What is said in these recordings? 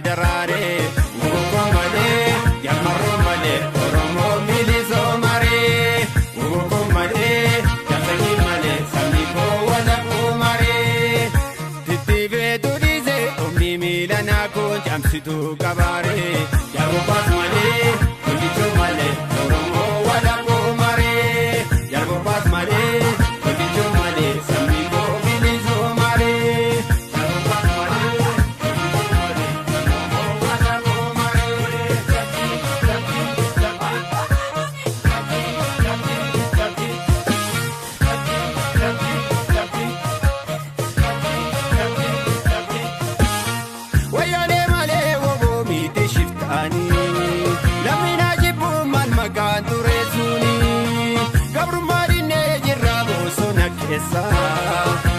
daraare ugokomale yamaromale oromo milisomare ugokomale jasagimale samiko wala kumare titibe durize omni milana ko jamsitu kabare yagopas male kulicho male oromo wala kumare yagopas male kulicho male samiko milisomare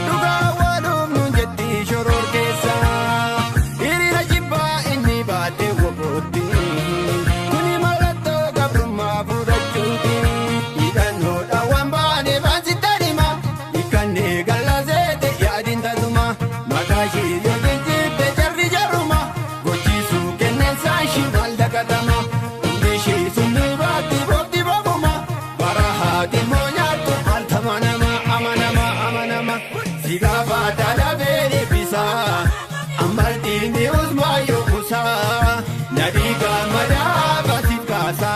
Duga walum nunjeti shoror kesa irira jibba inni baate woboti kuni malato gabruma furachuti idano dawambane bansitarima ikane galazete yadin taduma magashi yogejite jarri jaruma gochisu kenen sashi maldakatama undeshi sunubati bobdi bobuma barahati monyato altamanama Sigava dala veri pisa, amalti ni uzmayo musa, nadiga madaba tikasa,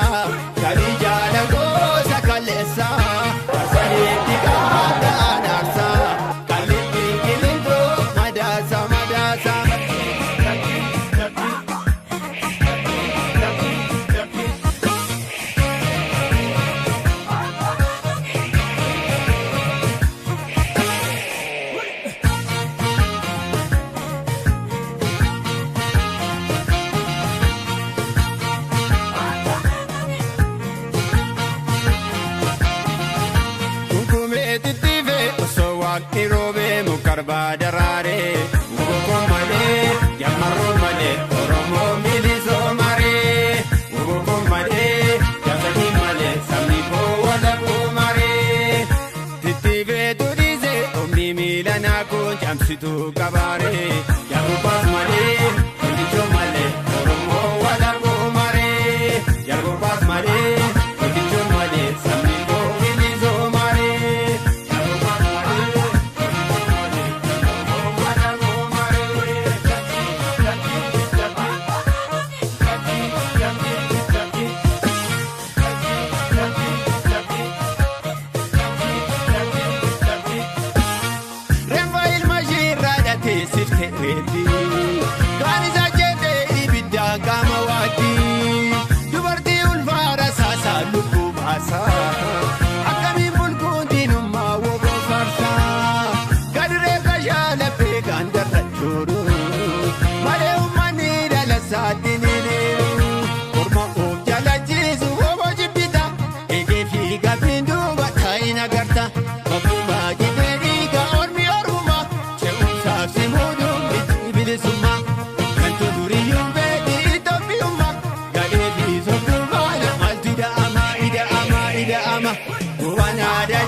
kalija la goza kalesa, kasari tikada anasa, kaliti kilingo madasa madasa. Irobe mukarba daraare ugokomale yamaromale oromo milisomare ugokomale jasagimale samiko wala kumare titibe durize omni milana ko jamsitu kabare yagopas male kulicho male oromo wala kumare yagopas male kulicho male samiko milisomare Kan isa jete ibidda kama wati dubarti ulfara sasa lubu basa akami bulkun dinumma wogo farsa kadre kajala pegan darachuru mare umani dala sadinini orma of jala jisu wogo jibita ege figa bindu bataina garta mabuma gideri ga ormi oruma cheu safsimudu bilisuma kantu duriyum bedi itopiuma gade biso dumala altida ama ida ama wana da